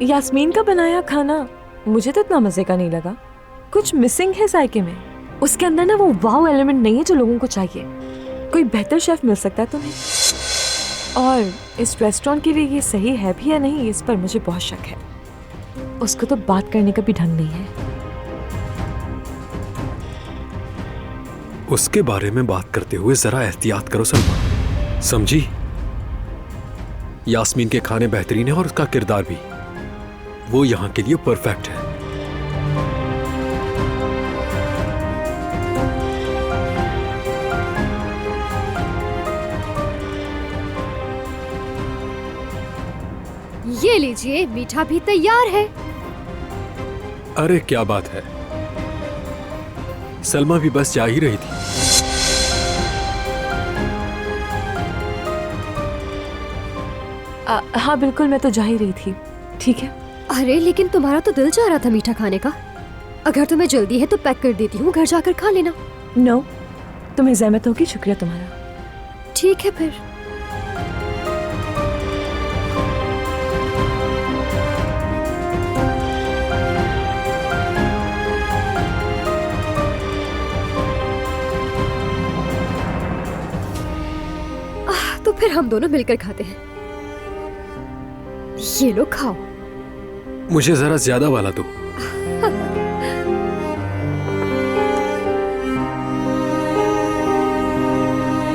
यास्मीन का बनाया खाना मुझे तो इतना मजे का नहीं लगा। कुछ मिसिंग है जायके में। उसके अंदर ना वो वाव एलिमेंट नहीं है जो लोगों को चाहिए। कोई बेहतर शेफ मिल सकता है तुम्हें? और इस रेस्टोरेंट के लिए ये सही है भी या नहीं, इस पर मुझे बहुत शक है। उसको तो बात करने का भी ढंग नहीं है। उसके बारे में बात करते हुए जरा एहतियात करो सलमा, समझी? यास्मीन के खाने बेहतरीन है और उसका किरदार भी। वो यहाँ के लिए परफेक्ट है। ये लीजिए, मीठा भी तैयार है। अरे क्या बात है, सलमा भी बस जा ही रही थी। हाँ बिल्कुल, मैं तो जा ही रही थी। ठीक है। अरे लेकिन तुम्हारा तो दिल चाह रहा था मीठा खाने का। अगर तुम्हें जल्दी है तो पैक कर देती हूँ, घर जाकर खा लेना। नो, तुम्हें ज़हमत होगी। शुक्रिया तुम्हारा। ठीक है फिर। तो फिर हम दोनों मिलकर खाते हैं। ये लो खाओ। मुझे जरा ज्यादा वाला दो।